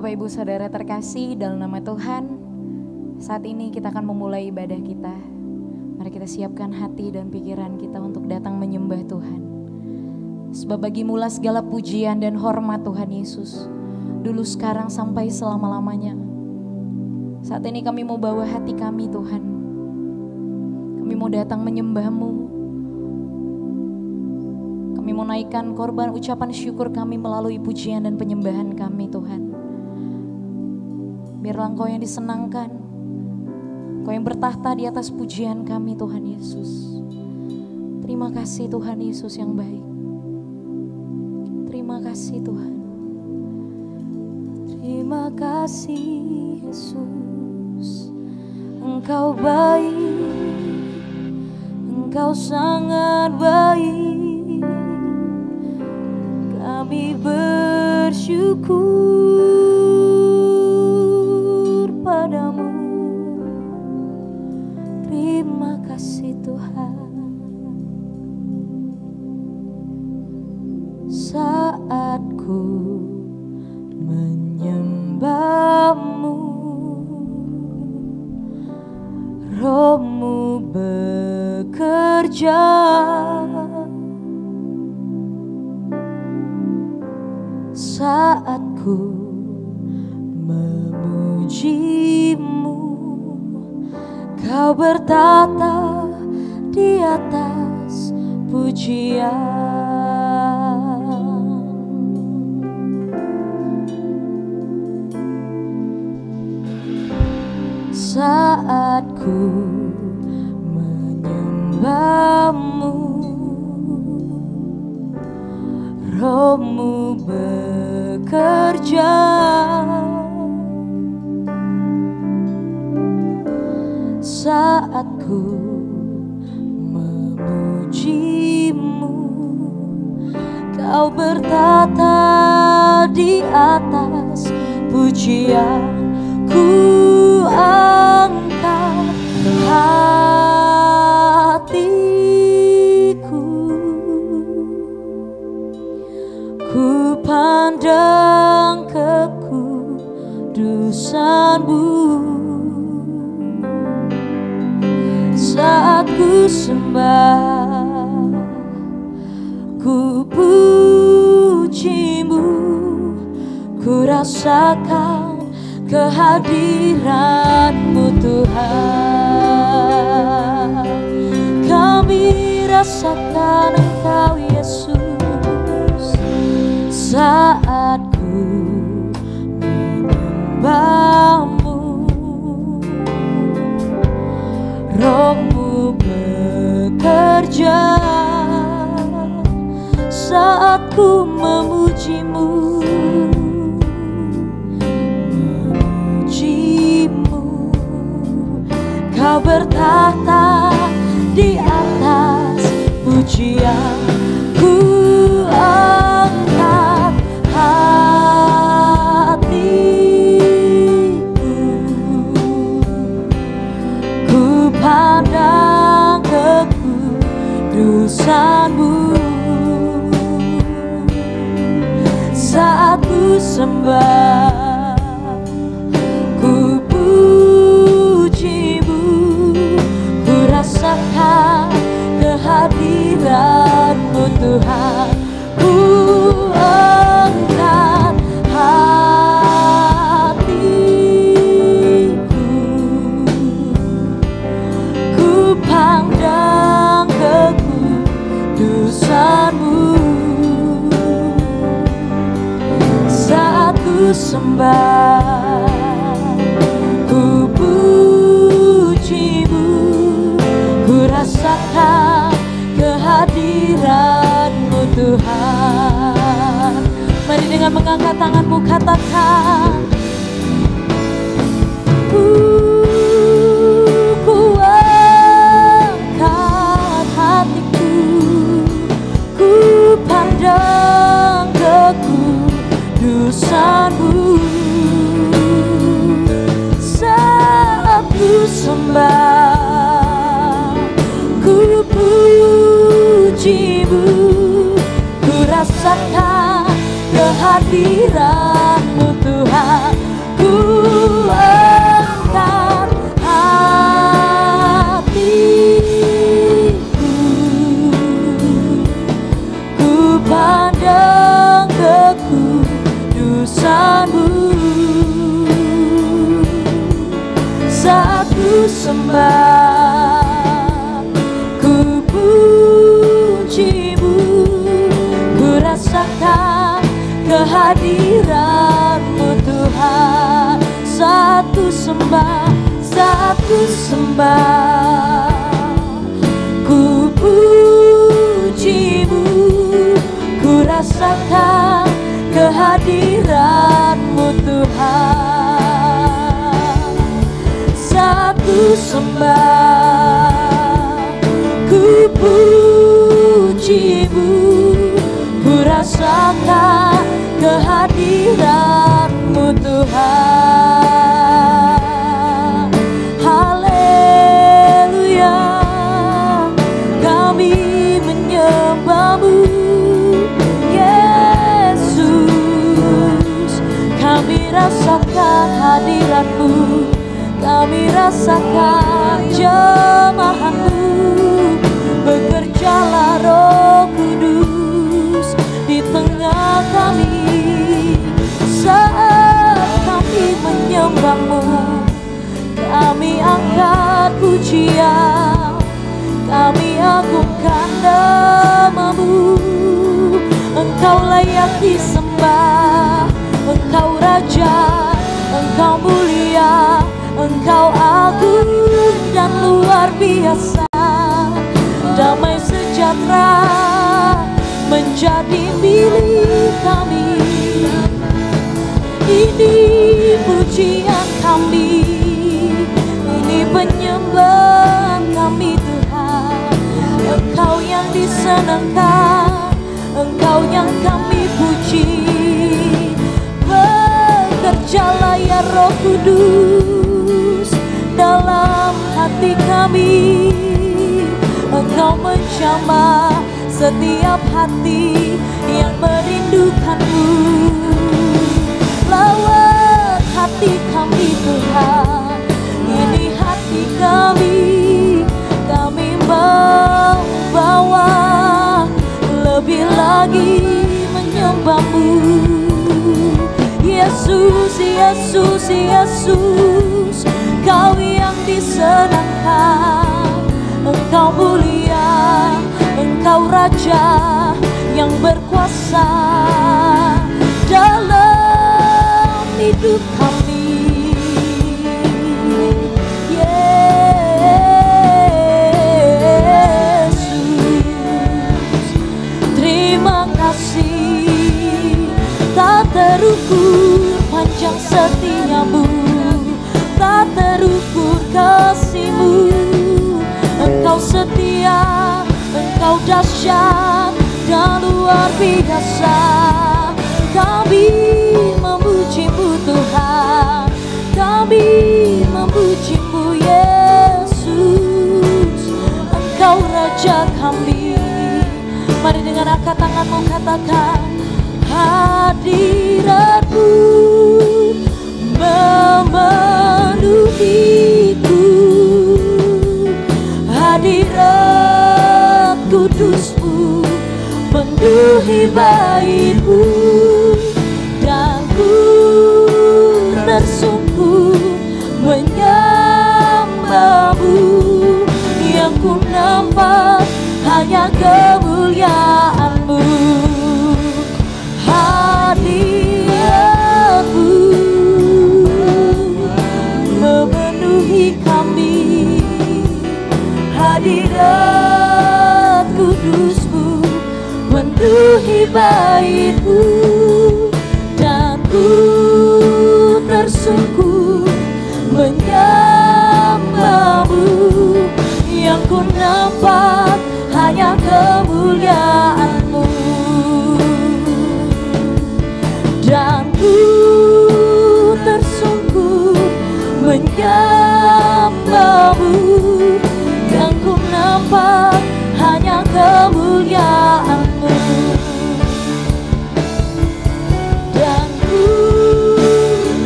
Bapak Ibu Saudara terkasih dalam nama Tuhan, saat ini kita akan memulai ibadah kita. Mari kita siapkan hati dan pikiran kita untuk datang menyembah Tuhan. Sebab bagimu lah segala pujian dan hormat Tuhan Yesus, dulu sekarang sampai selama-lamanya. Saat ini kami mau bawa hati kami Tuhan. Kami mau datang menyembah-Mu. Kami mau naikkan korban ucapan syukur kami melalui pujian dan penyembahan kami Tuhan. Biarlah Engkau yang disenangkan, Engkau yang bertahta di atas pujian kami Tuhan Yesus. Terima kasih Tuhan Yesus yang baik. Terima kasih Tuhan. Terima kasih Yesus. Engkau baik, Engkau sangat baik. Kami bersyukur padamu. Terima kasih Tuhan. Saat ku menyembah-Mu, Roh-Mu bekerja. Saat ku memuji-Mu, Kau bertata di atas pujian. Saat ku menyembah-Mu, Roh-Mu bekerja. Saat ku memuji-Mu, Kau bertata di atas pujian. Ku angkat hatiku, ku pandang kekudusan-Mu. Saat ku sembah, ku puji-Mu, ku rasakan kehadiran-Mu Tuhan. Kami rasakan Engkau Yesus. Saat ku menyembah-Mu, Roh-Mu bekerja. Saat ku memuji-Mu, Kau bertahta di atas pujian. Ku angkat hatiku, ku pandang kekudusan-Mu. Saat ku sembah, ku puji-Mu, ku rasakan kehadiran-Mu Tuhan. Ku angkat hatiku, ku pandang kekudusan-Mu. Saat ku sembah, ku puji-Mu, ku rasakan kehadiran-Mu Tuhan. Mari dengan mengangkat tanganmu katakan, ku angkat hatiku, ku pandang kekudusan-Mu. Saat ku sembah, ku puji-Mu, ku rasakan kehadiran-Mu Tuhan. sembah, ku pujimu, ku rasakan kehadiran-Mu Tuhan. Satu sembah, ku pujimu, ku rasakan kehadiran-Mu Tuhan. Satu sembah, ku pujimu, ku rasakan kehadiran-Mu Tuhan. Haleluya, kami menyembah-Mu Yesus. Kami rasakan hadirat-Mu, kami rasakan jemahan-Mu. Bekerjalah Roh Kudus di tengah kami saat kami menyembah-Mu. Kami angkat pujian, kami agungkan nama-Mu. Engkau layak disembah, Engkau Raja, Engkau mulia, Engkau agung dan luar biasa. Damai sejahtera menjadi milik kami. Ini pujian kami, ini penyembahan kami Tuhan. Engkau yang disenangkan, Engkau yang kami puji. Bekerjalah ya Roh Kudus dalam hati kami. Engkau menjamah setiap hati yang merindukan-Mu. Lawat hati kami Tuhan, ini hati kami. Kami membawa lebih lagi menyembah-Mu. Yesus, Yesus, Yesus, Kau yang disenangkan. Engkau mulia, Engkau Raja yang berkuasa dalam hidup kami. Yesus, terima kasih. Tak terukur panjang setia-Mu, tak terukur kasih-Mu. Engkau setia, Engkau dahsyat dan luar biasa. Kami memuji-Mu Tuhan, kami memuji-Mu Yesus. Engkau Raja kami. Mari dengan angkat tanganmu katakan, hadirat-Mu memenuhiku. Hadirat kudus-Mu memenuhi bait-Mu, dan ku tersungkur menyembah-Mu. Yang ku nampak hanya kemuliaan-Mu. Hadirat-Mu memenuhi kami. Hadirat kudus-Mu memenuhi bait-Mu, dan ku tersungkur menyembah-Mu. Yang ku nampak hanya kemuliaan-Mu, dan ku tersungkur menyembah-Mu. Yang ku nampak hanya kemuliaan-Mu, dan ku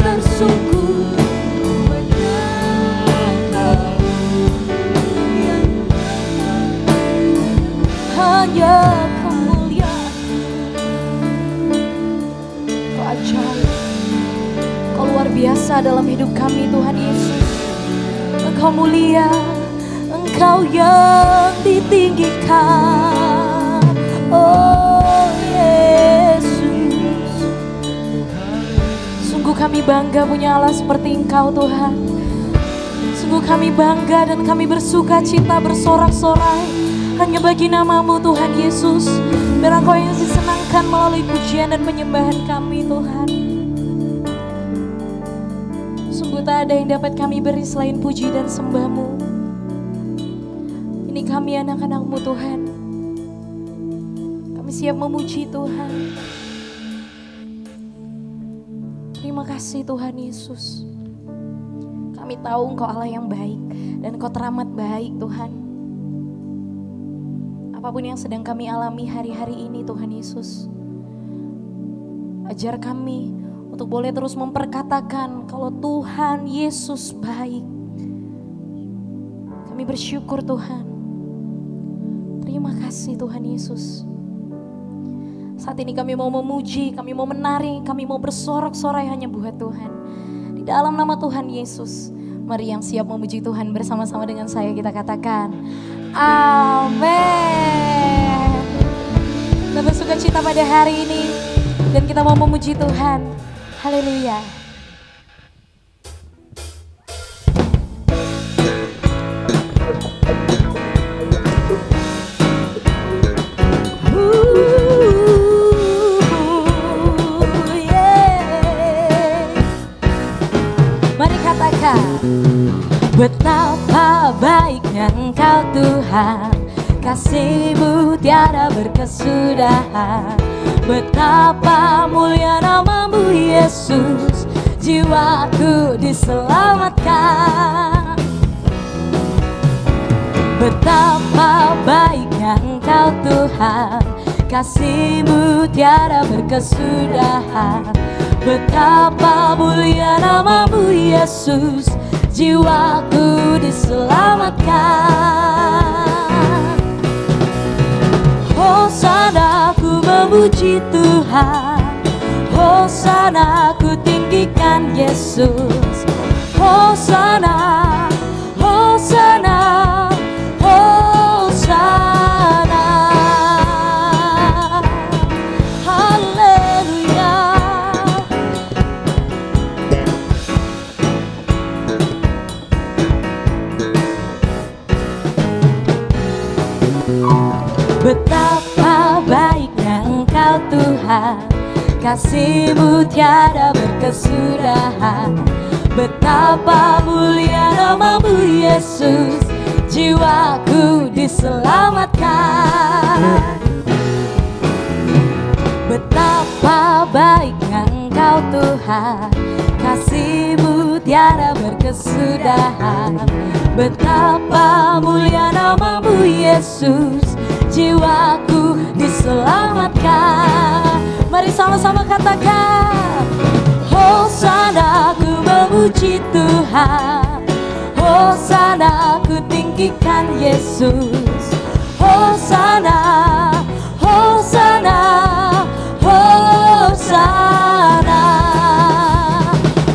tersungkur menyembah-Mu. Hanya kemuliaan. Kau ajaib, Kau luar biasa dalam hidup kami Tuhan Yesus. Engkau mulia, Engkau yang ditinggikan. Oh Yesus, sungguh kami bangga punya Allah seperti Engkau Tuhan. Sungguh kami bangga dan kami bersuka cita bersorak-sorai hanya bagi nama-Mu Tuhan Yesus. Biar Engkau yang disenangkan melalui pujian dan penyembahan kami Tuhan. Sungguh tak ada yang dapat kami beri selain puji dan sembah-Mu. Ini kami anak-anak-Mu Tuhan. Kami siap memuji Tuhan. Terima kasih Tuhan Yesus. Kami tahu Engkau Allah yang baik dan Engkau teramat baik Tuhan. Apapun yang sedang kami alami hari-hari ini Tuhan Yesus, ajar kami untuk boleh terus memperkatakan kalau Tuhan Yesus baik. Kami bersyukur Tuhan. Terima kasih Tuhan Yesus. Saat ini kami mau memuji, kami mau menari, kami mau bersorak-sorai hanya buat Tuhan. Di dalam nama Tuhan Yesus, mari yang siap memuji Tuhan bersama-sama dengan saya kita katakan amin. Kita bersuka cita pada hari ini dan kita mau memuji Tuhan. Haleluya. Mari katakan, betapa baiknya Engkau Tuhan, kasih-Mu tiada berkesudahan. Betapa mulia nama-Mu Yesus, jiwaku diselamatkan. Betapa baiknya Engkau Tuhan, kasih-Mu tiada berkesudahan. Betapa mulia nama-Mu Yesus, jiwaku diselamatkan. Hosana ku memuji Tuhan, Hosana ku tinggikan Yesus. Hosana, Hosana, Hosana. Haleluya. Betapa baiknya Engkau Tuhan, kasih-Mu tiada berkesudahan. Betapa mulia nama-Mu Yesus, jiwaku diselamatkan. Betapa baiknya Engkau Tuhan, kasih-Mu tiada berkesudahan. Betapa mulia nama-Mu Yesus, jiwaku diselamatkan. Mari sama-sama katakan, Hosana ku memuji Tuhan, Hosana ku tinggikan Yesus. Hosana, Hosana, Hosana.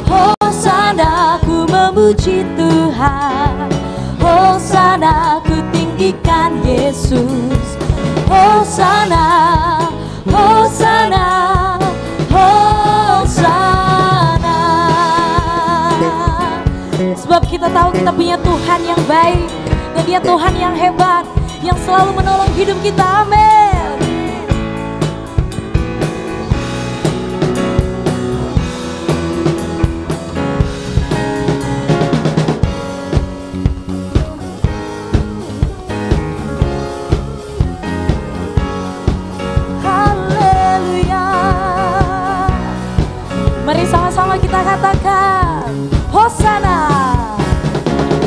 Hosana ku memuji Tuhan, Hosana ku tinggikan Yesus. Hosana, Hosana, Hosana. Sebab kita tahu kita punya Tuhan yang baik dan Dia Tuhan yang hebat, yang selalu menolong hidup kita. Amin. Mari sama-sama kita katakan, Hosana,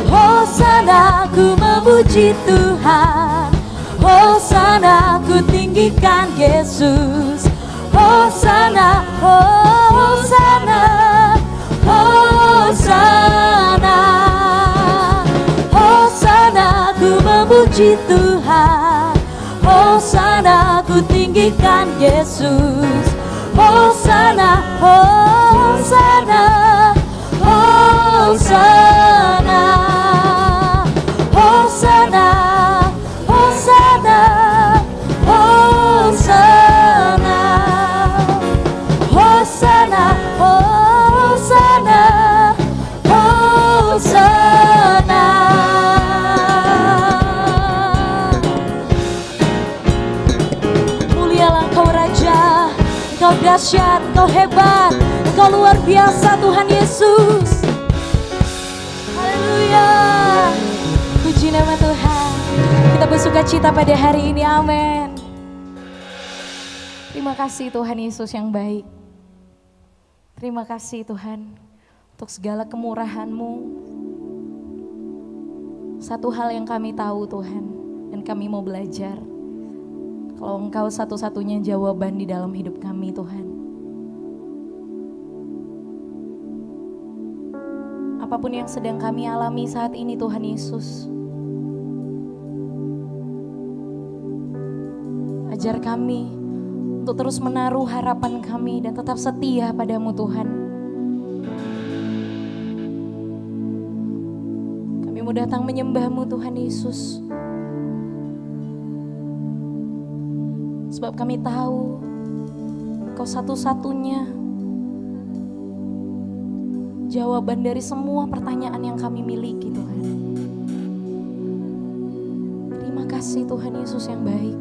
Hosana ku memuji Tuhan, Hosana ku tinggikan Yesus. Hosana, Hosana, Hosana. Hosana ku memuji Tuhan, Hosana ku tinggikan Yesus. Hosana, Hosana, Hosana. dahsyat, Engkau hebat, Engkau luar biasa Tuhan Yesus. Haleluya. Puji nama Tuhan. Kita bersuka cita pada hari ini, amin. Terima kasih Tuhan Yesus yang baik. Terima kasih Tuhan untuk segala kemurahan-Mu. Satu hal yang kami tahu Tuhan, dan kami mau belajar, kalau Engkau satu-satunya jawaban di dalam hidup kami Tuhan. Apapun yang sedang kami alami saat ini Tuhan Yesus, ajar kami untuk terus menaruh harapan kami dan tetap setia padamu Tuhan. Kami mau datang menyembah-Mu Tuhan Yesus. Sebab kami tahu Engkau satu-satunya jawaban dari semua pertanyaan yang kami miliki Tuhan. Terima kasih Tuhan Yesus yang baik.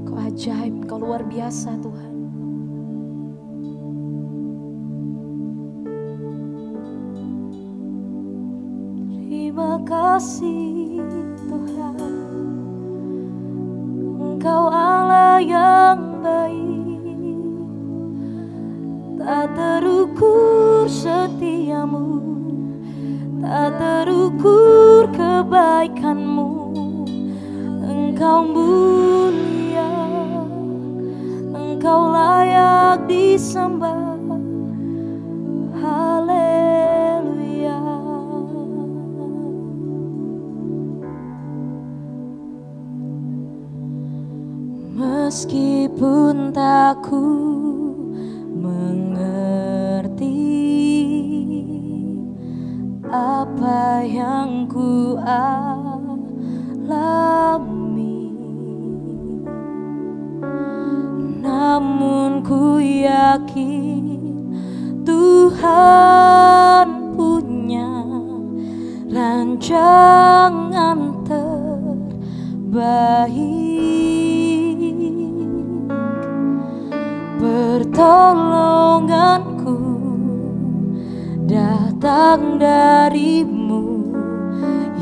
Kau ajaib, Kau luar biasa Tuhan. Terima kasih Tuhan, Engkau Allah yang baik, tak terukur setiamu, tak terukur kebaikanmu. Engkau mulia, Engkau layak disembah. Haleluya. Meskipun tak ku mengerti apa yang ku alami, namun ku yakin Tuhan punya rancangan terbaik. Pertolonganku datang dari-Mu,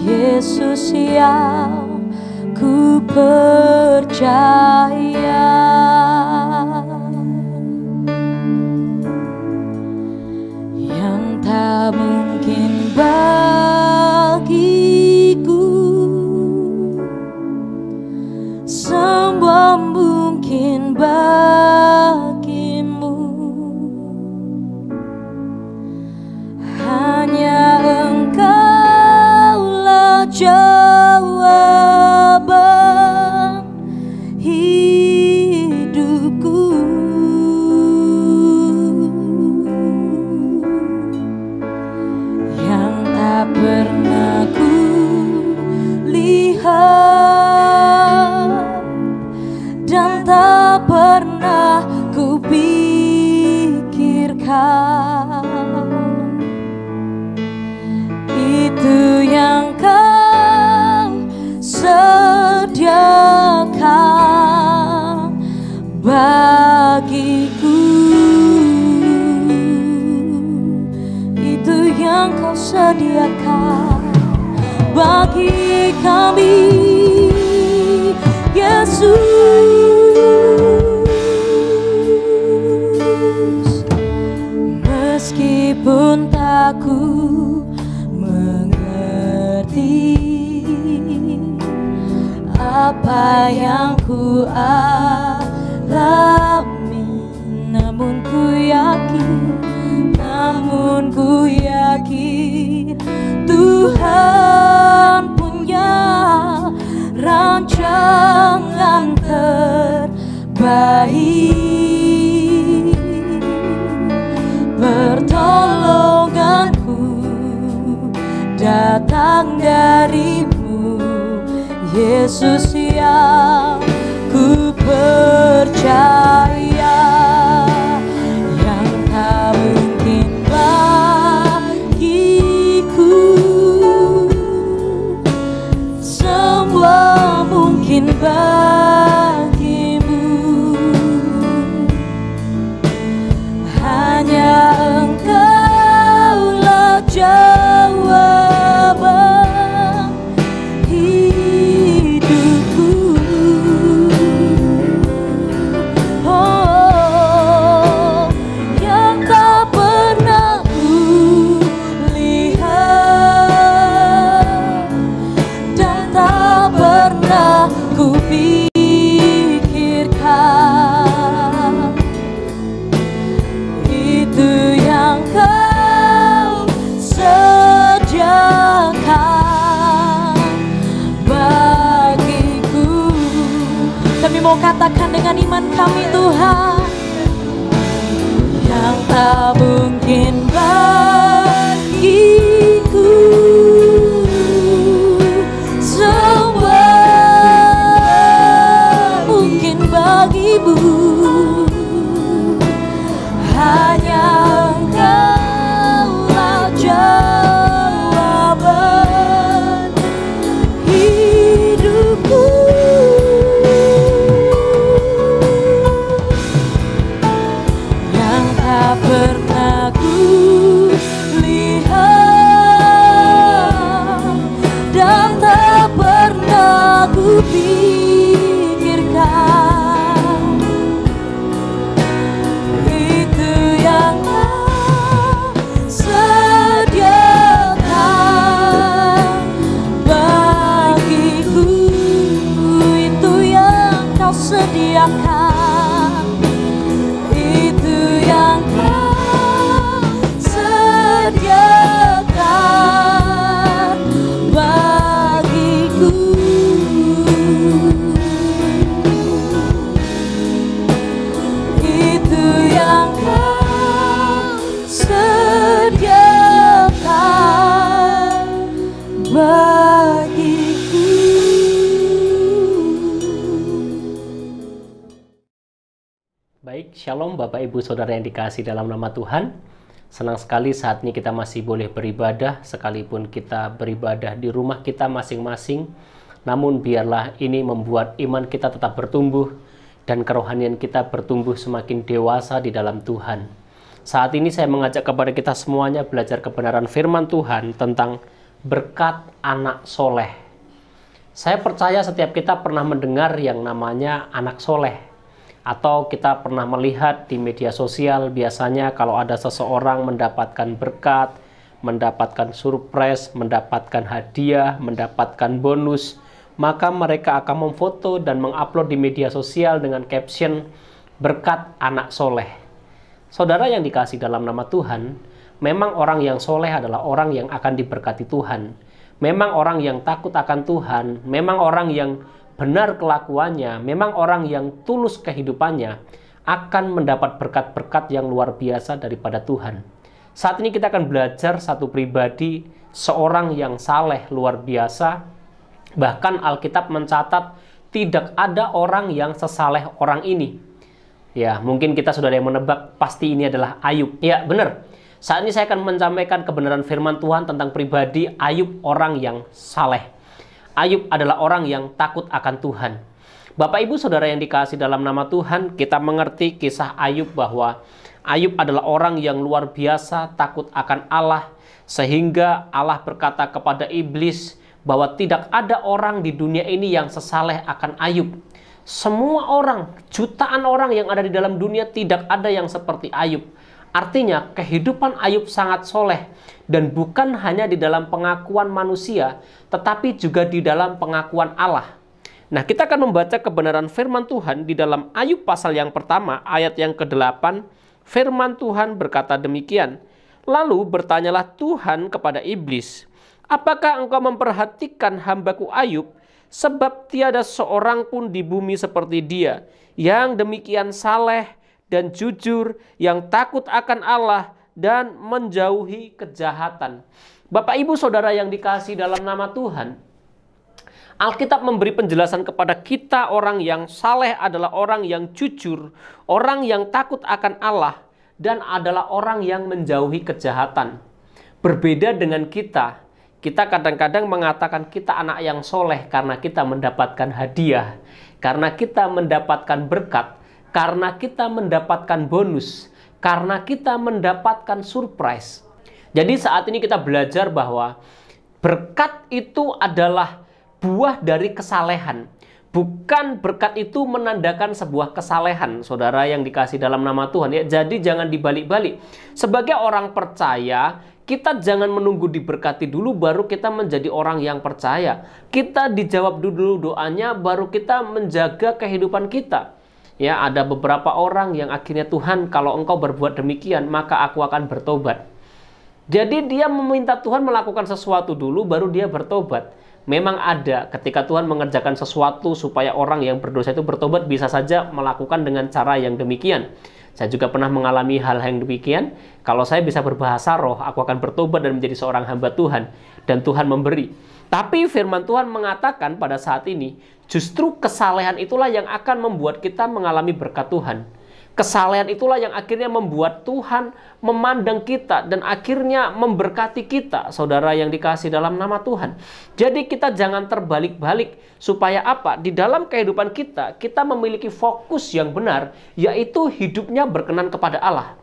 Yesus yang ku percaya. Yang tak mungkin bagiku, semua mungkin bagimu. Hanya Engkaulah jawaban hidupku. Yang tak pernah ku lihat dan tak pernah ku pikirkan, itu yang Kau sediakan bagiku. Itu yang Kau sediakan bagi kami, Yesus. Meskipun tak ku mengerti apa yang ku alami, namun ku yakin Tuhan punya rancangan terbaik. Pertolonganku datang dari-Mu, Yesus yang ku percaya. Yang tak mungkin bagiku, semua mungkin bagimu. mau katakan dengan iman kami Tuhan, yang tak mungkin bagiku, semua mungkin bagimu. Hanya Engkaulah jawaban hidupku. Yang tak pernah ku lihat dan tak pernah ku pikirkan, itu yang Kau sediakan bagiku, itu yang Kau sediakan, itu yang Kau sediakan bagiku. Itu yang Kau sediakan bagiku. Baik, Shalom Bapak Ibu Saudara yang dikasihi dalam nama Tuhan. Senang sekali saat ini kita masih boleh beribadah, sekalipun kita beribadah di rumah kita masing-masing. Namun biarlah ini membuat iman kita tetap bertumbuh dan kerohanian kita bertumbuh semakin dewasa di dalam Tuhan. Saat ini saya mengajak kepada kita semuanya belajar kebenaran firman Tuhan tentang berkat anak soleh. Saya percaya setiap kita pernah mendengar yang namanya anak soleh. Atau kita pernah melihat di media sosial, biasanya kalau ada seseorang mendapatkan berkat, mendapatkan surprise, mendapatkan hadiah, mendapatkan bonus, maka mereka akan memfoto dan mengupload di media sosial dengan caption berkat anak soleh. Saudara yang dikasihi dalam nama Tuhan, memang orang yang soleh adalah orang yang akan diberkati Tuhan. Memang orang yang takut akan Tuhan, memang orang yang benar kelakuannya, memang orang yang tulus kehidupannya akan mendapat berkat-berkat yang luar biasa daripada Tuhan. Saat ini kita akan belajar satu pribadi, seorang yang saleh luar biasa. Bahkan Alkitab mencatat tidak ada orang yang sesaleh orang ini. Ya, mungkin kita sudah ada yang menebak pasti ini adalah Ayub. Ya, benar. Saat ini saya akan menyampaikan kebenaran firman Tuhan tentang pribadi Ayub, orang yang saleh. Ayub adalah orang yang takut akan Tuhan. Bapak Ibu Saudara yang dikasihi dalam nama Tuhan, kita mengerti kisah Ayub bahwa Ayub adalah orang yang luar biasa takut akan Allah, sehingga Allah berkata kepada iblis bahwa tidak ada orang di dunia ini yang sesaleh akan Ayub. Semua orang, jutaan orang yang ada di dalam dunia tidak ada yang seperti Ayub. Artinya kehidupan Ayub sangat soleh, dan bukan hanya di dalam pengakuan manusia, tetapi juga di dalam pengakuan Allah. Nah, kita akan membaca kebenaran firman Tuhan di dalam Ayub pasal yang pertama, ayat yang ke-8. Firman Tuhan berkata demikian, lalu bertanyalah Tuhan kepada iblis, apakah engkau memperhatikan hambaku Ayub, sebab tiada seorang pun di bumi seperti dia, yang demikian saleh dan jujur, yang takut akan Allah dan menjauhi kejahatan. Bapak Ibu Saudara yang dikasihi dalam nama Tuhan, Alkitab memberi penjelasan kepada kita orang yang saleh adalah orang yang jujur, orang yang takut akan Allah, dan adalah orang yang menjauhi kejahatan. Berbeda dengan kita kadang-kadang mengatakan kita anak yang soleh karena kita mendapatkan hadiah, karena kita mendapatkan berkat, karena kita mendapatkan bonus, karena kita mendapatkan surprise. Jadi saat ini kita belajar bahwa berkat itu adalah buah dari kesalehan. Bukan berkat itu menandakan sebuah kesalehan, saudara yang dikasihi dalam nama Tuhan. Ya, jadi jangan dibalik-balik. Sebagai orang percaya, kita jangan menunggu diberkati dulu baru kita menjadi orang yang percaya. Kita dijawab dulu doanya baru kita menjaga kehidupan kita. Ya, ada beberapa orang yang akhirnya Tuhan, kalau engkau berbuat demikian, maka aku akan bertobat. Jadi dia meminta Tuhan melakukan sesuatu dulu, baru dia bertobat. Memang ada ketika Tuhan mengerjakan sesuatu supaya orang yang berdosa itu bertobat, bisa saja melakukan dengan cara yang demikian. Saya juga pernah mengalami hal yang demikian. Kalau saya bisa berbahasa roh, aku akan bertobat dan menjadi seorang hamba Tuhan. Dan Tuhan memberi. Tapi firman Tuhan mengatakan pada saat ini, justru kesalehan itulah yang akan membuat kita mengalami berkat Tuhan. Kesalehan itulah yang akhirnya membuat Tuhan memandang kita dan akhirnya memberkati kita, saudara yang dikasihi dalam nama Tuhan. Jadi kita jangan terbalik-balik, supaya apa? Di dalam kehidupan kita, kita memiliki fokus yang benar, yaitu hidupnya berkenan kepada Allah.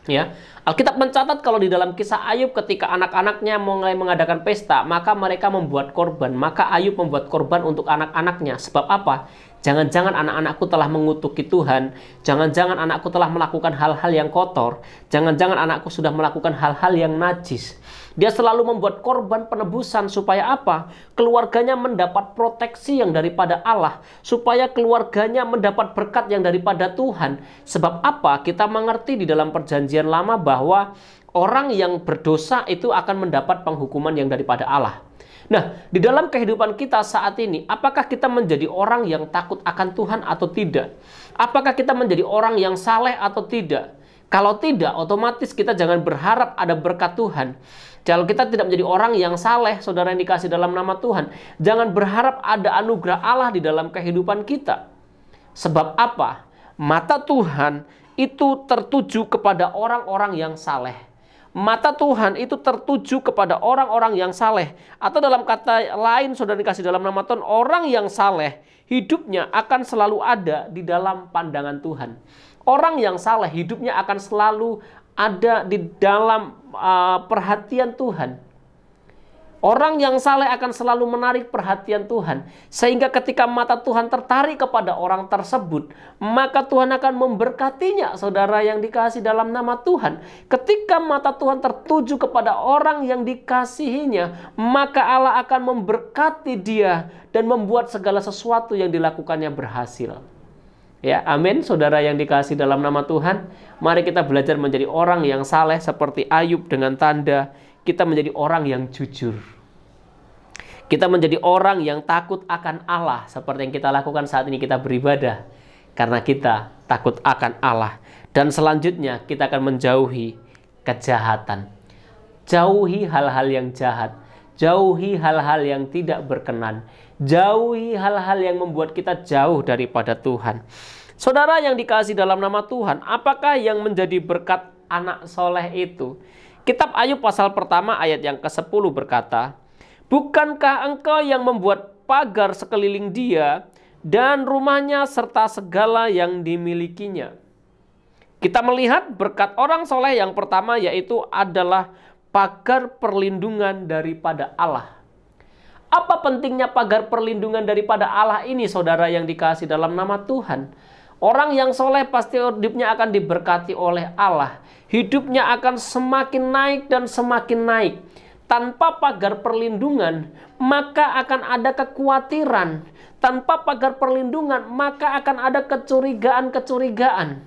Ya, Alkitab mencatat kalau di dalam kisah Ayub ketika anak-anaknya mulai mengadakan pesta, maka mereka membuat korban. Maka Ayub membuat korban untuk anak-anaknya. Sebab apa? Jangan-jangan anak-anakku telah mengutuki Tuhan. Jangan-jangan anakku telah melakukan hal-hal yang kotor. Jangan-jangan anakku sudah melakukan hal-hal yang najis. Dia selalu membuat korban penebusan supaya apa? Keluarganya mendapat proteksi yang daripada Allah. Supaya keluarganya mendapat berkat yang daripada Tuhan. Sebab apa? Kita mengerti di dalam perjanjian lama bahwa orang yang berdosa itu akan mendapat penghukuman yang daripada Allah. Nah, di dalam kehidupan kita saat ini, apakah kita menjadi orang yang takut akan Tuhan atau tidak? Apakah kita menjadi orang yang saleh atau tidak? Kalau tidak, otomatis kita jangan berharap ada berkat Tuhan. Kalau kita tidak menjadi orang yang saleh, saudara yang dikasih dalam nama Tuhan, jangan berharap ada anugerah Allah di dalam kehidupan kita. Sebab apa? Mata Tuhan itu tertuju kepada orang-orang yang saleh. Mata Tuhan itu tertuju kepada orang-orang yang saleh. Atau dalam kata lain, saudara dikasih dalam nama Tuhan, orang yang saleh hidupnya akan selalu ada di dalam pandangan Tuhan. Orang yang saleh hidupnya akan selalu ada di dalam perhatian Tuhan. Orang yang saleh akan selalu menarik perhatian Tuhan. Sehingga ketika mata Tuhan tertarik kepada orang tersebut, maka Tuhan akan memberkatinya, saudara yang dikasihi dalam nama Tuhan. Ketika mata Tuhan tertuju kepada orang yang dikasihinya, maka Allah akan memberkati dia dan membuat segala sesuatu yang dilakukannya berhasil. Ya, amin, saudara yang dikasihi dalam nama Tuhan. Mari kita belajar menjadi orang yang saleh seperti Ayub dengan tanda kita menjadi orang yang jujur. Kita menjadi orang yang takut akan Allah seperti yang kita lakukan saat ini, kita beribadah karena kita takut akan Allah. Dan selanjutnya kita akan menjauhi kejahatan. Jauhi hal-hal yang jahat. Jauhi hal-hal yang tidak berkenan. Jauhi hal-hal yang membuat kita jauh daripada Tuhan. Saudara yang dikasihi dalam nama Tuhan, apakah yang menjadi berkat anak soleh itu? Kitab Ayub pasal pertama ayat yang ke-10 berkata, "Bukankah engkau yang membuat pagar sekeliling dia dan rumahnya serta segala yang dimilikinya?" Kita melihat berkat orang soleh yang pertama yaitu adalah pagar perlindungan daripada Allah. Apa pentingnya pagar perlindungan daripada Allah ini, saudara yang dikasihi dalam nama Tuhan? Orang yang soleh pasti hidupnya akan diberkati oleh Allah. Hidupnya akan semakin naik dan semakin naik. Tanpa pagar perlindungan, maka akan ada kekhawatiran. Tanpa pagar perlindungan, maka akan ada kecurigaan-kecurigaan.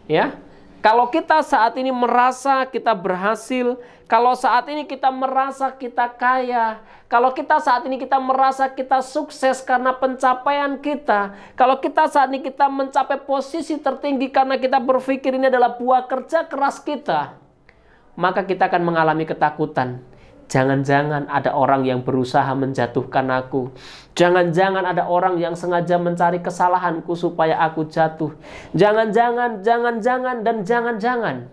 Ya, kalau kita saat ini merasa kita berhasil, kalau saat ini kita merasa kita kaya, kalau kita saat ini kita merasa kita sukses karena pencapaian kita, kalau kita saat ini kita mencapai posisi tertinggi karena kita berpikir ini adalah buah kerja keras kita, maka kita akan mengalami ketakutan. Jangan-jangan ada orang yang berusaha menjatuhkan aku. Jangan-jangan ada orang yang sengaja mencari kesalahanku supaya aku jatuh. Jangan-jangan, dan jangan-jangan.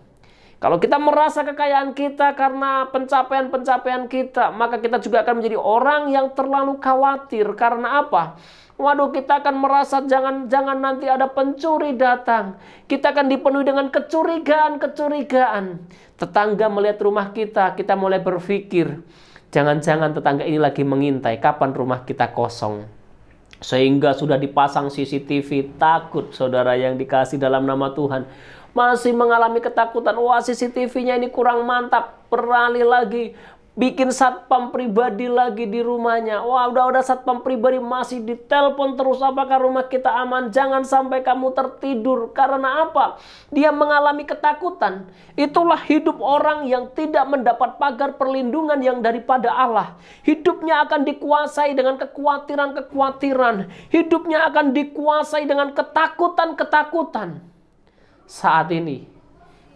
Kalau kita merasa kekayaan kita karena pencapaian-pencapaian kita, maka kita juga akan menjadi orang yang terlalu khawatir. Karena apa? Waduh, kita akan merasa jangan-jangan nanti ada pencuri datang. Kita akan dipenuhi dengan kecurigaan-kecurigaan. Tetangga melihat rumah kita mulai berpikir, jangan-jangan tetangga ini lagi mengintai kapan rumah kita kosong. Sehingga sudah dipasang CCTV, takut saudara yang dikasihi dalam nama Tuhan. Masih mengalami ketakutan, wah CCTV-nya ini kurang mantap, beralih lagi. bikin satpam pribadi lagi di rumahnya. Wah, udah satpam pribadi masih ditelepon terus, apakah rumah kita aman? Jangan sampai kamu tertidur. Karena apa? Dia mengalami ketakutan. Itulah hidup orang yang tidak mendapat pagar perlindungan yang daripada Allah. Hidupnya akan dikuasai dengan kekhawatiran-kekhawatiran. Hidupnya akan dikuasai dengan ketakutan-ketakutan. Saat ini,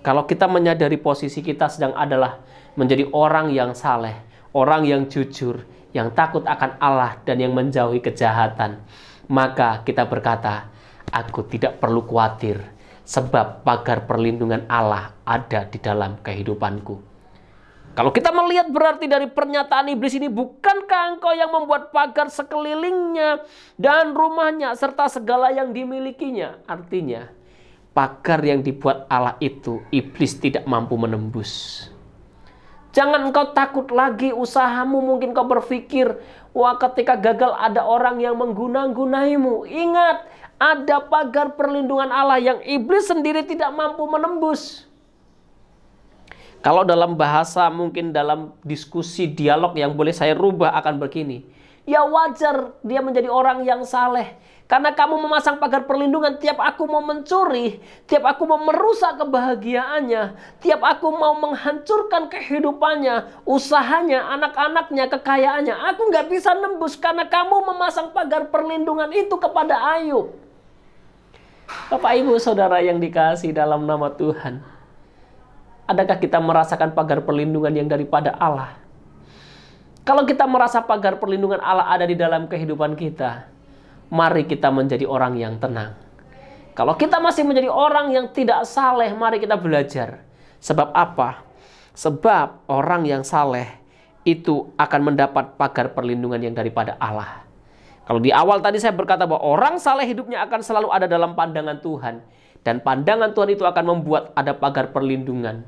kalau kita menyadari posisi kita sedang adalah menjadi orang yang saleh, orang yang jujur, yang takut akan Allah dan yang menjauhi kejahatan, maka kita berkata, aku tidak perlu khawatir, sebab pagar perlindungan Allah ada di dalam kehidupanku. Kalau kita melihat berarti dari pernyataan iblis ini, bukankah engkau yang membuat pagar sekelilingnya dan rumahnya serta segala yang dimilikinya? Artinya, pagar yang dibuat Allah itu iblis tidak mampu menembus. Jangan engkau takut lagi usahamu. Mungkin kau berpikir, wah, ketika gagal ada orang yang mengguna-gunaimu. Ingat, ada pagar perlindungan Allah yang iblis sendiri tidak mampu menembus. Kalau dalam bahasa, mungkin dalam diskusi, dialog yang boleh saya rubah akan begini. Ya wajar dia menjadi orang yang saleh. Karena kamu memasang pagar perlindungan, tiap aku mau mencuri, tiap aku mau merusak kebahagiaannya, tiap aku mau menghancurkan kehidupannya, usahanya, anak-anaknya, kekayaannya, aku nggak bisa nembus karena kamu memasang pagar perlindungan itu kepada Ayub. Bapak, Ibu, Saudara yang dikasihi dalam nama Tuhan, adakah kita merasakan pagar perlindungan yang daripada Allah? Kalau kita merasa pagar perlindungan Allah ada di dalam kehidupan kita, mari kita menjadi orang yang tenang. Kalau kita masih menjadi orang yang tidak saleh, mari kita belajar. Sebab apa? Sebab orang yang saleh itu akan mendapat pagar perlindungan yang daripada Allah. Kalau di awal tadi saya berkata bahwa orang saleh hidupnya akan selalu ada dalam pandangan Tuhan. Dan pandangan Tuhan itu akan membuat ada pagar perlindungan.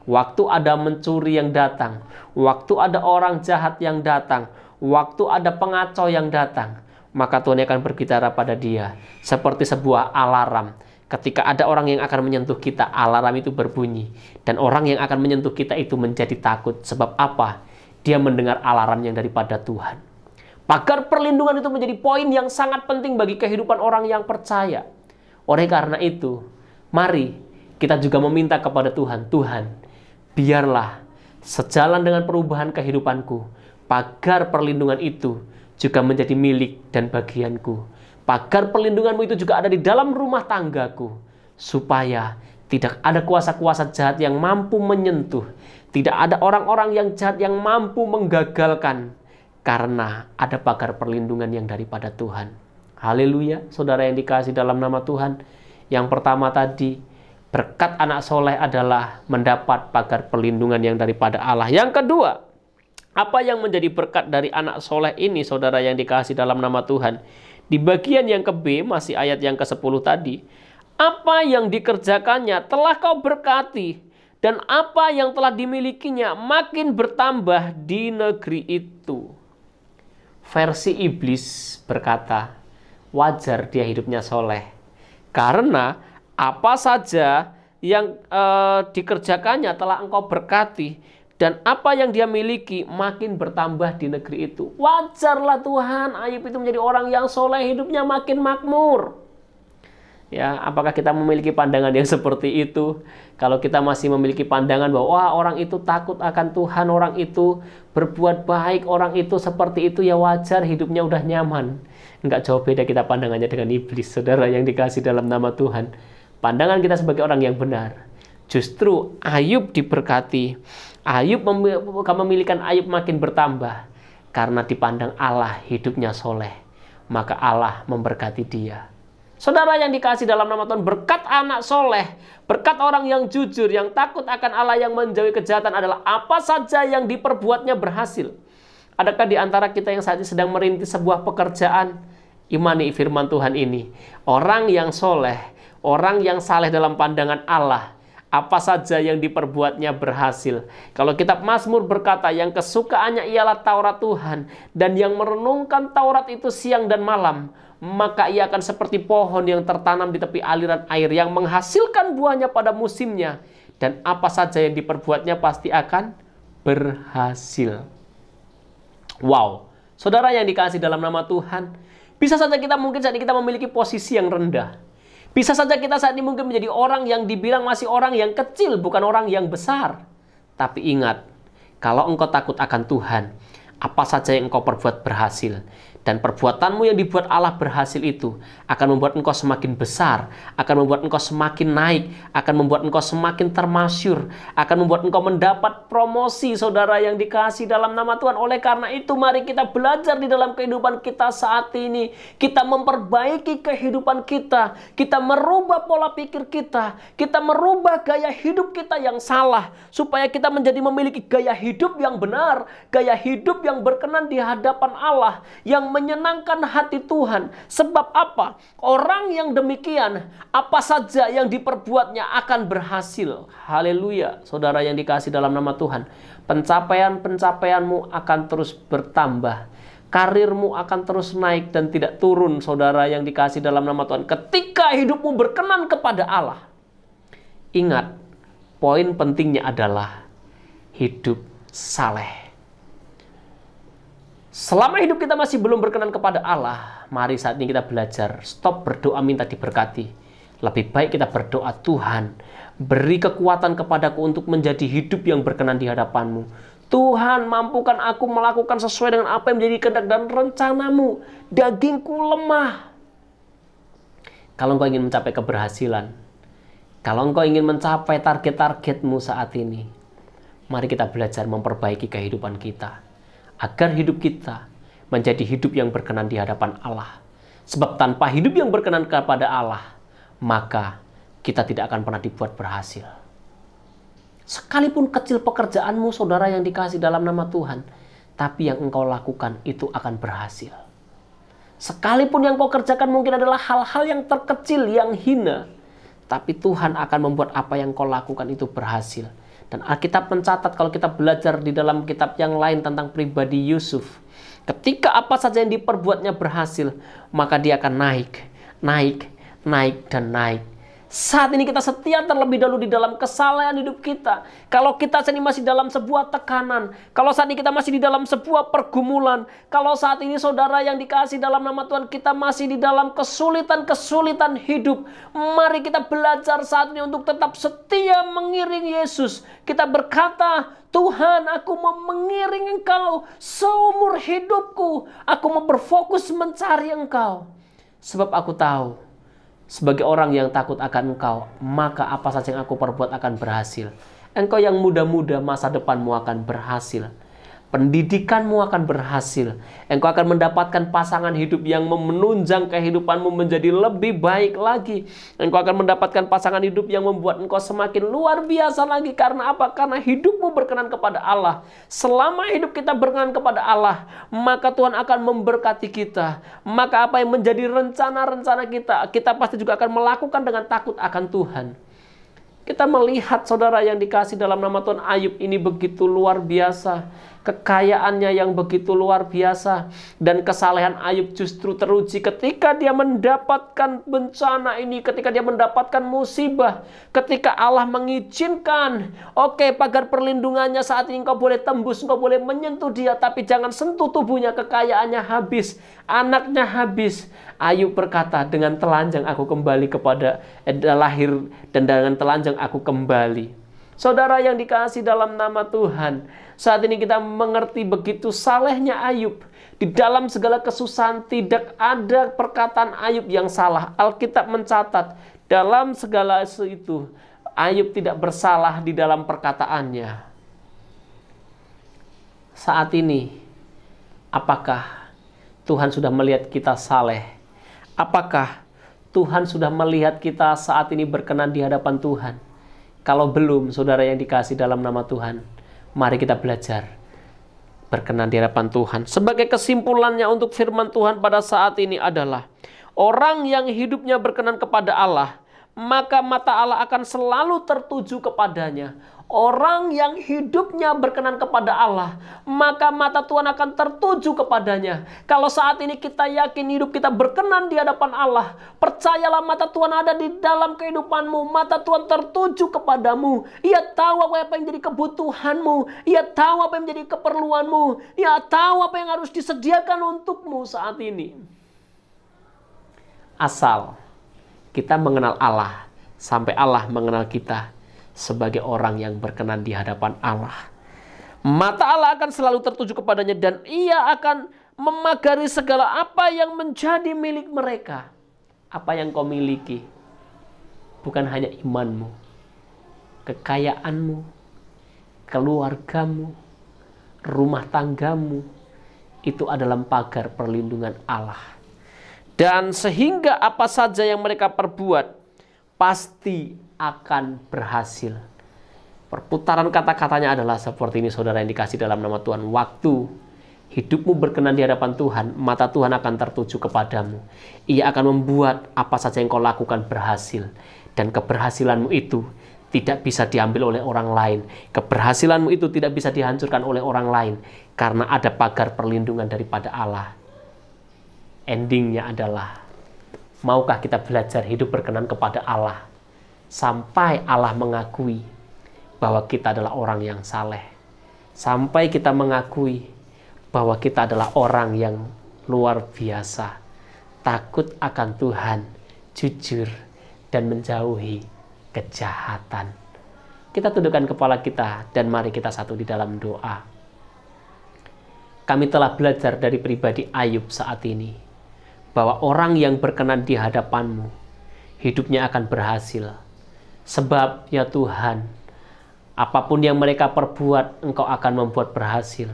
Waktu ada mencuri yang datang, waktu ada orang jahat yang datang, waktu ada pengacau yang datang, maka Tuhan akan berbicara pada dia seperti sebuah alarm. Ketika ada orang yang akan menyentuh kita, alarm itu berbunyi. Dan orang yang akan menyentuh kita itu menjadi takut. Sebab apa? Dia mendengar alarm yang daripada Tuhan. Pagar perlindungan itu menjadi poin yang sangat penting bagi kehidupan orang yang percaya. Oleh karena itu, mari kita juga meminta kepada Tuhan, Tuhan, biarlah sejalan dengan perubahan kehidupanku, pagar perlindungan itu juga menjadi milik dan bagianku. Pagar perlindunganmu itu juga ada di dalam rumah tanggaku, supaya tidak ada kuasa-kuasa jahat yang mampu menyentuh, tidak ada orang-orang yang jahat yang mampu menggagalkan, karena ada pagar perlindungan yang daripada Tuhan. Haleluya, saudara yang dikasihi dalam nama Tuhan. Yang pertama tadi, berkat anak soleh adalah mendapat pagar perlindungan yang daripada Allah. Yang kedua, apa yang menjadi berkat dari anak soleh ini, saudara yang dikasihi dalam nama Tuhan? Di bagian yang ke-B, masih ayat yang ke-10 tadi. Apa yang dikerjakannya telah kau berkati, dan apa yang telah dimilikinya makin bertambah di negeri itu. Versi iblis berkata, wajar dia hidupnya soleh. Karena apa saja yang dikerjakannya telah engkau berkati, dan apa yang dia miliki makin bertambah di negeri itu. Wajarlah Tuhan, Ayub itu menjadi orang yang soleh, hidupnya makin makmur. Ya, apakah kita memiliki pandangan yang seperti itu? Kalau kita masih memiliki pandangan bahwa wah, orang itu takut akan Tuhan, orang itu berbuat baik, orang itu seperti itu, ya wajar hidupnya udah nyaman. Enggak jauh beda kita pandangannya dengan iblis, saudara yang dikasihi dalam nama Tuhan. Pandangan kita sebagai orang yang benar. Justru Ayub diberkati. Ayub memilikan Ayub makin bertambah. Karena dipandang Allah hidupnya soleh. Maka Allah memberkati dia. Saudara yang dikasihi dalam nama Tuhan, berkat anak soleh, berkat orang yang jujur, yang takut akan Allah, yang menjauhi kejahatan adalah apa saja yang diperbuatnya berhasil. Adakah di antara kita yang saat ini sedang merintis sebuah pekerjaan? Imani firman Tuhan ini. Orang yang soleh, orang yang saleh dalam pandangan Allah, apa saja yang diperbuatnya berhasil. Kalau kitab Mazmur berkata, yang kesukaannya ialah Taurat Tuhan, dan yang merenungkan Taurat itu siang dan malam, maka ia akan seperti pohon yang tertanam di tepi aliran air, yang menghasilkan buahnya pada musimnya, dan apa saja yang diperbuatnya pasti akan berhasil. Wow, saudara yang dikasihi dalam nama Tuhan, bisa saja kita mungkin saat ini kita memiliki posisi yang rendah. Bisa saja kita saat ini mungkin menjadi orang yang dibilang masih orang yang kecil, bukan orang yang besar. Tapi ingat, kalau engkau takut akan Tuhan, apa saja yang engkau perbuat berhasil. Dan perbuatanmu yang dibuat Allah berhasil itu akan membuat engkau semakin besar, akan membuat engkau semakin naik, akan membuat engkau semakin termasyur, akan membuat engkau mendapat promosi, saudara yang dikasihi dalam nama Tuhan. Oleh karena itu, mari kita belajar di dalam kehidupan kita saat ini. Kita memperbaiki kehidupan kita, kita merubah pola pikir kita merubah gaya hidup kita yang salah, supaya kita menjadi memiliki gaya hidup yang benar, gaya hidup yang berkenan di hadapan Allah, yang menyenangkan hati Tuhan. Sebab apa? Orang yang demikian, apa saja yang diperbuatnya akan berhasil. Haleluya, saudara yang dikasihi dalam nama Tuhan. Pencapaian-pencapaianmu akan terus bertambah. Karirmu akan terus naik dan tidak turun, saudara yang dikasihi dalam nama Tuhan. Ketika hidupmu berkenan kepada Allah. Ingat, poin pentingnya adalah hidup saleh. Selama hidup kita masih belum berkenan kepada Allah, mari saat ini kita belajar stop berdoa minta diberkati. Lebih baik kita berdoa, Tuhan, beri kekuatan kepadaku untuk menjadi hidup yang berkenan di hadapan-Mu. Tuhan, mampukan aku melakukan sesuai dengan apa yang menjadi kehendak dan rencana-Mu. Dagingku lemah. Kalau engkau ingin mencapai keberhasilan, kalau engkau ingin mencapai target-targetmu saat ini, mari kita belajar memperbaiki kehidupan kita. Agar hidup kita menjadi hidup yang berkenan di hadapan Allah. Sebab tanpa hidup yang berkenan kepada Allah, maka kita tidak akan pernah dibuat berhasil. Sekalipun kecil pekerjaanmu, saudara yang dikasihi dalam nama Tuhan, tapi yang engkau lakukan itu akan berhasil. Sekalipun yang kau kerjakan mungkin adalah hal-hal yang terkecil, yang hina, tapi Tuhan akan membuat apa yang kau lakukan itu berhasil. Dan Alkitab mencatat, kalau kita belajar di dalam kitab yang lain tentang pribadi Yusuf, ketika apa saja yang diperbuatnya berhasil, maka dia akan naik, naik, naik, dan naik. Saat ini kita setia terlebih dahulu di dalam kesalahan hidup kita. Kalau kita saat ini masih dalam sebuah tekanan, kalau saat ini kita masih di dalam sebuah pergumulan, kalau saat ini saudara yang dikasihi dalam nama Tuhan, kita masih di dalam kesulitan-kesulitan hidup, mari kita belajar saat ini untuk tetap setia mengiring Yesus. Kita berkata, Tuhan, aku mau mengiring Engkau seumur hidupku. Aku mau berfokus mencari Engkau. Sebab aku tahu, sebagai orang yang takut akan Engkau, maka apa saja yang aku perbuat akan berhasil. Engkau yang muda-muda, masa depanmu akan berhasil. Pendidikanmu akan berhasil. Engkau akan mendapatkan pasangan hidup yang menunjang kehidupanmu menjadi lebih baik lagi. Engkau akan mendapatkan pasangan hidup yang membuat engkau semakin luar biasa lagi. Karena apa? Karena hidupmu berkenan kepada Allah. Selama hidup kita berkenan kepada Allah, maka Tuhan akan memberkati kita. Maka apa yang menjadi rencana-rencana kita, kita pasti juga akan melakukan dengan takut akan Tuhan. Kita melihat saudara yang dikasihi dalam nama Tuhan, Ayub ini begitu luar biasa. Kekayaannya yang begitu luar biasa. Dan kesalehan Ayub justru teruji ketika dia mendapatkan bencana ini. Ketika dia mendapatkan musibah. Ketika Allah mengizinkan. Oke, pagar perlindungannya saat ini engkau boleh tembus. Engkau boleh menyentuh dia. Tapi jangan sentuh tubuhnya. Kekayaannya habis. Anaknya habis. Ayub berkata, dengan telanjang aku kembali kepada lahir. Dan dengan telanjang aku kembali. Saudara yang dikasihi dalam nama Tuhan, saat ini kita mengerti begitu salehnya Ayub. Di dalam segala kesusahan tidak ada perkataan Ayub yang salah. Alkitab mencatat dalam segala itu Ayub tidak bersalah di dalam perkataannya. Saat ini, apakah Tuhan sudah melihat kita saleh? Apakah Tuhan sudah melihat kita saat ini berkenan di hadapan Tuhan? Kalau belum, saudara yang dikasihi dalam nama Tuhan, mari kita belajar berkenan di hadapan Tuhan. Sebagai kesimpulannya untuk firman Tuhan pada saat ini adalah, orang yang hidupnya berkenan kepada Allah, maka mata Allah akan selalu tertuju kepadanya. Orang yang hidupnya berkenan kepada Allah, maka mata Tuhan akan tertuju kepadanya. Kalau saat ini kita yakin hidup kita berkenan di hadapan Allah, percayalah mata Tuhan ada di dalam kehidupanmu. Mata Tuhan tertuju kepadamu. Ia tahu apa yang menjadi kebutuhanmu. Ia tahu apa yang menjadi keperluanmu. Ia tahu apa yang harus disediakan untukmu saat ini. Asal kita mengenal Allah, sampai Allah mengenal kita sebagai orang yang berkenan di hadapan Allah. Mata Allah akan selalu tertuju kepadanya dan ia akan memagari segala apa yang menjadi milik mereka. Apa yang kau miliki bukan hanya imanmu, kekayaanmu, keluargamu, rumah tanggamu, itu adalah pagar perlindungan Allah. Dan sehingga apa saja yang mereka perbuat pasti akan berhasil. Perputaran kata-katanya adalah seperti ini, saudara yang dikasih dalam nama Tuhan. Waktu hidupmu berkenan di hadapan Tuhan, mata Tuhan akan tertuju kepadamu. Ia akan membuat apa saja yang kau lakukan berhasil. Dan keberhasilanmu itu tidak bisa diambil oleh orang lain. Keberhasilanmu itu tidak bisa dihancurkan oleh orang lain. Karena ada pagar perlindungan daripada Allah. Endingnya adalah, maukah kita belajar hidup berkenan kepada Allah? Sampai Allah mengakui bahwa kita adalah orang yang saleh. Sampai kita mengakui bahwa kita adalah orang yang luar biasa. Takut akan Tuhan, jujur, dan menjauhi kejahatan. Kita tundukkan kepala kita dan mari kita satu di dalam doa. Kami telah belajar dari pribadi Ayub saat ini, bahwa orang yang berkenan di hadapanmu, hidupnya akan berhasil. Sebab ya Tuhan, apapun yang mereka perbuat, Engkau akan membuat berhasil.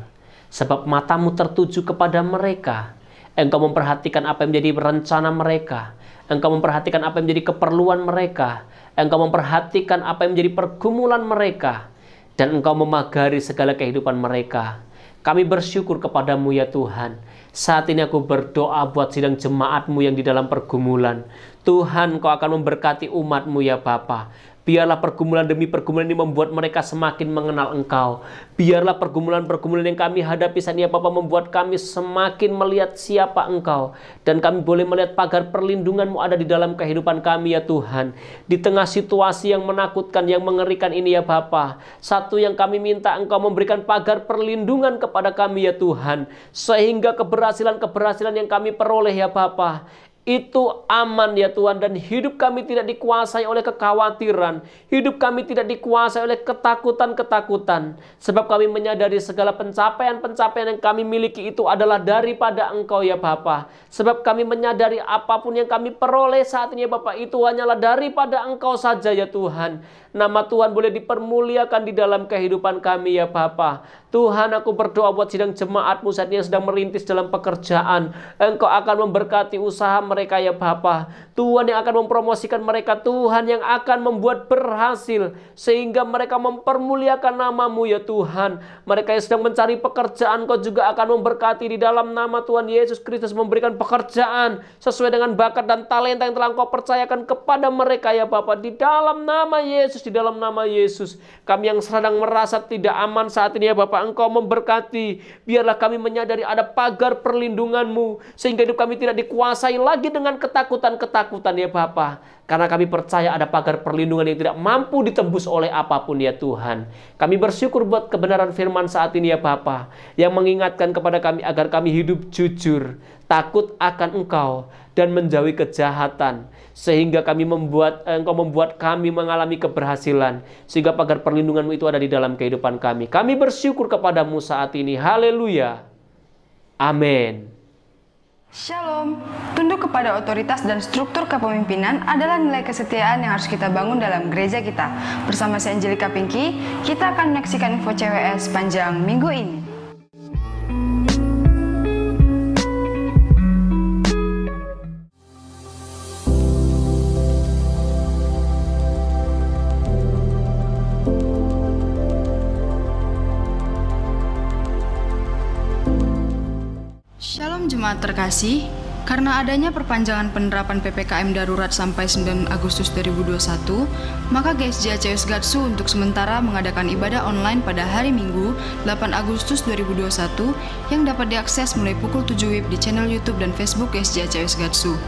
Sebab matamu tertuju kepada mereka. Engkau memperhatikan apa yang menjadi rencana mereka. Engkau memperhatikan apa yang menjadi keperluan mereka. Engkau memperhatikan apa yang menjadi pergumulan mereka. Dan Engkau memagari segala kehidupan mereka. Kami bersyukur kepadamu ya Tuhan. Saat ini aku berdoa buat sidang jemaatmu yang di dalam pergumulan. Tuhan, Kau akan memberkati umatmu ya Bapa. Biarlah pergumulan demi pergumulan ini membuat mereka semakin mengenal Engkau. Biarlah pergumulan-pergumulan yang kami hadapi saat ini ya Bapa membuat kami semakin melihat siapa Engkau. Dan kami boleh melihat pagar perlindungan-Mu ada di dalam kehidupan kami ya Tuhan. Di tengah situasi yang menakutkan, yang mengerikan ini ya Bapa. Satu yang kami minta Engkau memberikan pagar perlindungan kepada kami ya Tuhan. Sehingga keberhasilan-keberhasilan yang kami peroleh ya Bapa, itu aman ya Tuhan, dan hidup kami tidak dikuasai oleh kekhawatiran. Hidup kami tidak dikuasai oleh ketakutan-ketakutan. Sebab kami menyadari segala pencapaian-pencapaian yang kami miliki itu adalah daripada Engkau ya Bapa. Sebab kami menyadari apapun yang kami peroleh saat ini ya Bapa, itu hanyalah daripada Engkau saja ya Tuhan. Nama Tuhan boleh dipermuliakan di dalam kehidupan kami ya Bapa. Tuhan, aku berdoa buat sidang jemaat-Mu saat ini yang sedang merintis dalam pekerjaan. Engkau akan memberkati usaha mereka ya Bapa. Tuhan yang akan mempromosikan mereka. Tuhan yang akan membuat berhasil. Sehingga mereka mempermuliakan nama-Mu ya Tuhan. Mereka yang sedang mencari pekerjaan, Kau juga akan memberkati di dalam nama Tuhan Yesus Kristus. Memberikan pekerjaan sesuai dengan bakat dan talenta yang telah Engkau percayakan kepada mereka ya Bapa. Di dalam nama Yesus, di dalam nama Yesus. Kami yang sedang merasa tidak aman saat ini ya Bapa, Engkau memberkati. Biarlah kami menyadari ada pagar perlindungan-Mu. Sehingga hidup kami tidak dikuasai lagi dengan ketakutan-ketakutan ya Bapa. Karena kami percaya ada pagar perlindungan yang tidak mampu ditembus oleh apapun ya Tuhan. Kami bersyukur buat kebenaran firman saat ini ya Bapa. Yang mengingatkan kepada kami agar kami hidup jujur, takut akan Engkau, dan menjauhi kejahatan. Sehingga Engkau membuat kami mengalami keberhasilan. Sehingga pagar perlindungan-Mu itu ada di dalam kehidupan kami. Kami bersyukur kepadamu saat ini. Haleluya. Amin. Shalom, tunduk kepada otoritas dan struktur kepemimpinan adalah nilai kesetiaan yang harus kita bangun dalam gereja kita. Bersama saya Angelika Pinky, kita akan menyaksikan info CWS sepanjang minggu ini. Shalom jemaat terkasih, Karena adanya perpanjangan penerapan PPKM darurat sampai 9 Agustus 2021, maka GSJ ACWS Gatsu untuk sementara mengadakan ibadah online pada hari Minggu 8 Agustus 2021 yang dapat diakses mulai pukul 7 WIB di channel YouTube dan Facebook GSJ ACWS Gatsu.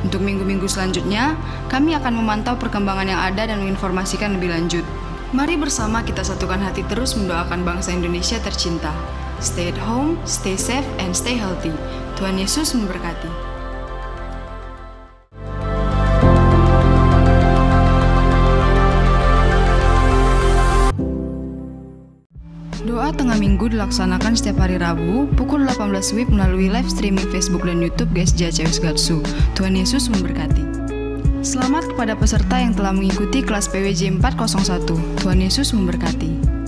Untuk minggu-minggu selanjutnya, kami akan memantau perkembangan yang ada dan menginformasikan lebih lanjut. Mari bersama kita satukan hati terus mendoakan bangsa Indonesia tercinta. Stay at home, stay safe, and stay healthy. Tuhan Yesus memberkati. Doa tengah minggu dilaksanakan setiap hari Rabu pukul 18 WIB melalui live streaming Facebook dan YouTube GSJ ACWS Gatsu. Tuhan Yesus memberkati. Selamat kepada peserta yang telah mengikuti kelas PWJ 401. Tuhan Yesus memberkati.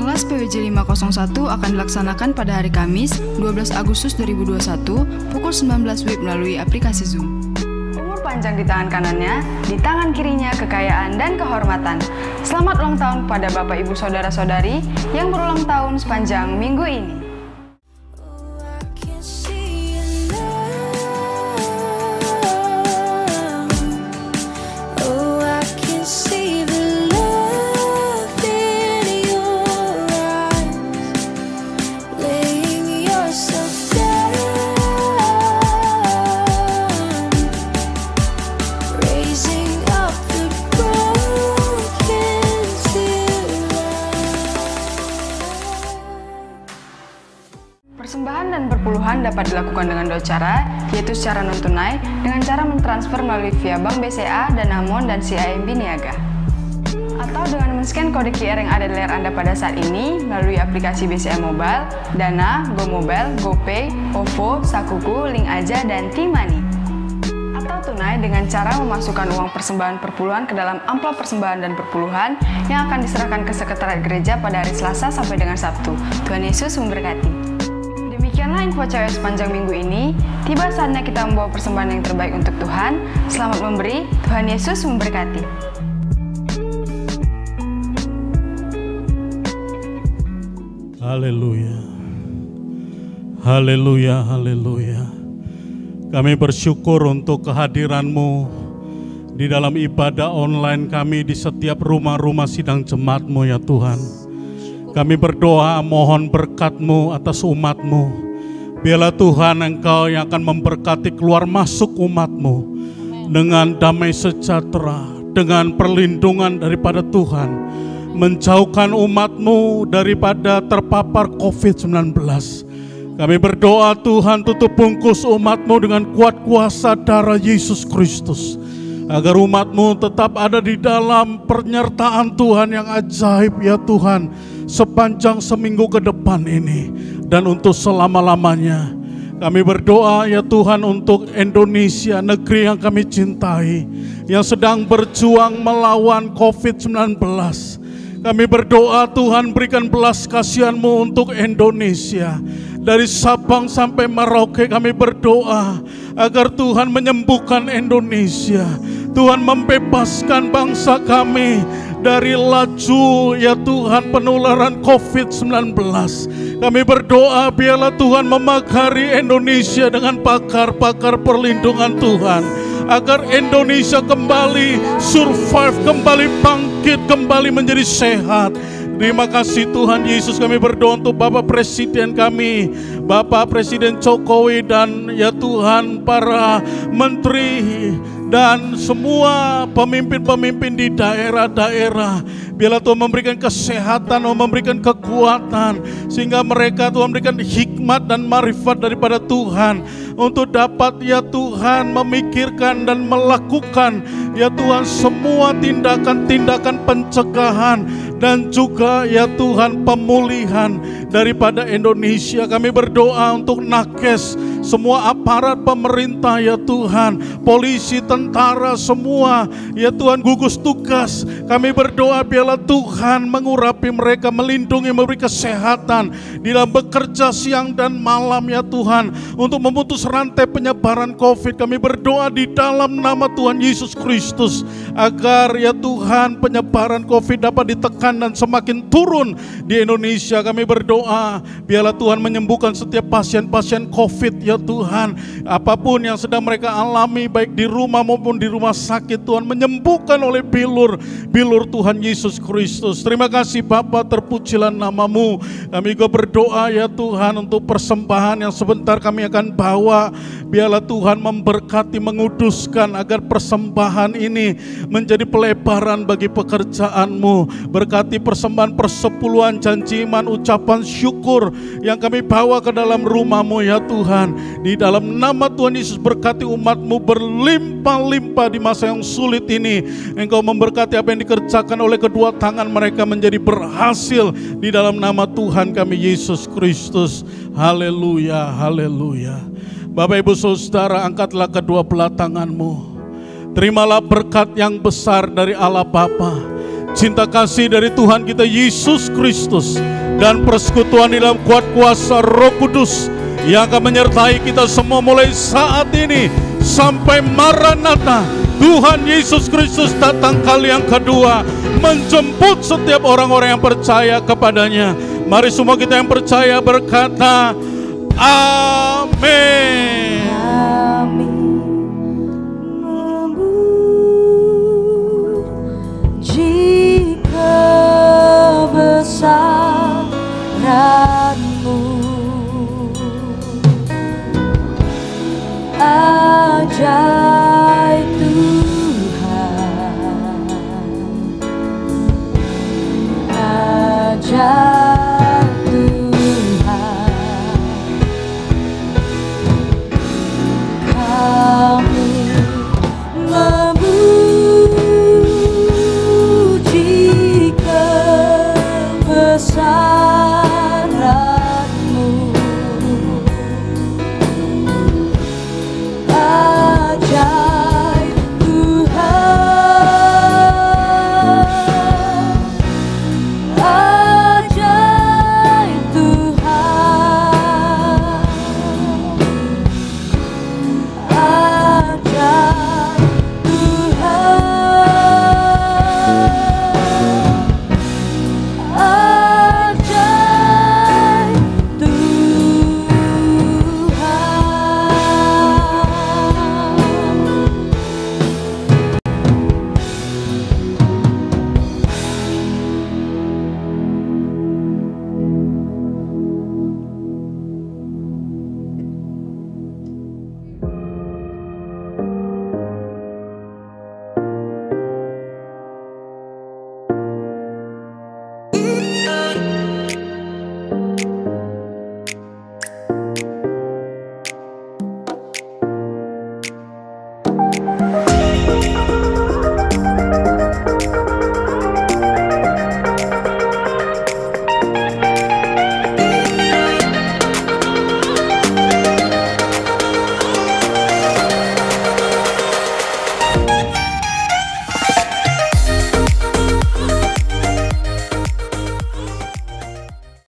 Kelas PWJ 501 akan dilaksanakan pada hari Kamis, 12 Agustus 2021, pukul 19 WIB melalui aplikasi Zoom. Umur panjang di tangan kanannya, di tangan kirinya kekayaan dan kehormatan. Selamat ulang tahun pada Bapak Ibu Saudara-saudari yang berulang tahun sepanjang minggu ini. Persembahan dan perpuluhan dapat dilakukan dengan dua cara, yaitu secara non-tunai dengan cara mentransfer melalui via Bank BCA, Danamon, dan CIMB Niaga. Atau dengan men-scan kode QR yang ada di layar Anda pada saat ini melalui aplikasi BCA Mobile, Dana, GoMobile, GoPay, OVO, Sakuku, Link Aja, dan T-Money. Atau tunai dengan cara memasukkan uang persembahan perpuluhan ke dalam amplop persembahan dan perpuluhan yang akan diserahkan ke sekretariat gereja pada hari Selasa sampai dengan Sabtu. Tuhan Yesus memberkati. Demikianlah info CWS sepanjang minggu ini. Tiba saatnya kita membawa persembahan yang terbaik untuk Tuhan. Selamat memberi, Tuhan Yesus memberkati. Haleluya. Haleluya, haleluya. Kami bersyukur untuk kehadiran-Mu di dalam ibadah online kami di setiap rumah-rumah sidang jemaat-Mu ya Tuhan. Kami berdoa mohon berkat-Mu atas umat-Mu. Biarlah Tuhan Engkau yang akan memberkati keluar masuk umat-Mu dengan damai sejahtera, dengan perlindungan daripada Tuhan. Menjauhkan umat-Mu daripada terpapar COVID-19. Kami berdoa Tuhan tutup bungkus umat-Mu dengan kuat kuasa darah Yesus Kristus. Agar umat-Mu tetap ada di dalam penyertaan Tuhan yang ajaib ya Tuhan. Sepanjang seminggu ke depan ini dan untuk selama-lamanya. Kami berdoa ya Tuhan untuk Indonesia, negeri yang kami cintai, yang sedang berjuang melawan COVID-19. Kami berdoa Tuhan berikan belas kasihan-Mu untuk Indonesia. Dari Sabang sampai Merauke kami berdoa agar Tuhan menyembuhkan Indonesia. Tuhan membebaskan bangsa kami dari laju ya Tuhan penularan COVID-19. Kami berdoa biarlah Tuhan memagari Indonesia dengan pakar-pakar perlindungan Tuhan. Agar Indonesia kembali survive, kembali bangkit, kembali menjadi sehat. Terima kasih Tuhan Yesus. Kami berdoa untuk Bapak Presiden kami, Bapak Presiden Jokowi, dan ya Tuhan para menteri dan semua pemimpin-pemimpin di daerah-daerah. Biarlah Tuhan memberikan kesehatan, memberikan kekuatan, sehingga mereka Tuhan memberikan hikmat dan marifat daripada Tuhan untuk dapat ya Tuhan memikirkan dan melakukan ya Tuhan semua tindakan-tindakan pencegahan dan juga ya Tuhan pemulihan daripada Indonesia. Kami berdoa untuk nakes, semua aparat pemerintah ya Tuhan, polisi, tentara, semua ya Tuhan gugus tugas. Kami berdoa biarlah Tuhan mengurapi mereka, melindungi, memberi kesehatan di dalam bekerja siang dan malam ya Tuhan untuk memutus rantai penyebaran COVID. Kami berdoa di dalam nama Tuhan Yesus Kristus agar ya Tuhan penyebaran COVID dapat ditekan dan semakin turun di Indonesia. Kami berdoa berdoa, biarlah Tuhan menyembuhkan setiap pasien-pasien COVID ya Tuhan. Apapun yang sedang mereka alami baik di rumah maupun di rumah sakit, Tuhan menyembuhkan oleh bilur Tuhan Yesus Kristus. Terima kasih Bapa, terpujilah nama-Mu. Kami juga berdoa ya Tuhan untuk persembahan yang sebentar kami akan bawa. Biarlah Tuhan memberkati, menguduskan agar persembahan ini menjadi pelebaran bagi pekerjaan-Mu. Berkati persembahan persepuluhan, janji iman, ucapan syukur yang kami bawa ke dalam rumah-Mu ya Tuhan. Di dalam nama Tuhan Yesus, berkati umat-Mu berlimpah-limpah di masa yang sulit ini. Engkau memberkati apa yang dikerjakan oleh kedua tangan mereka menjadi berhasil di dalam nama Tuhan kami Yesus Kristus. Haleluya, haleluya. Bapak Ibu Saudara, angkatlah kedua belah tangan-Mu. Terimalah berkat yang besar dari Allah Bapa, cinta kasih dari Tuhan kita Yesus Kristus, dan persekutuan di dalam kuat kuasa Roh Kudus yang akan menyertai kita semua mulai saat ini sampai Maranatha. Tuhan Yesus Kristus datang kali yang kedua, menjemput setiap orang-orang yang percaya kepadanya. Mari semua kita yang percaya berkata, amin. Kami memuji kebesaran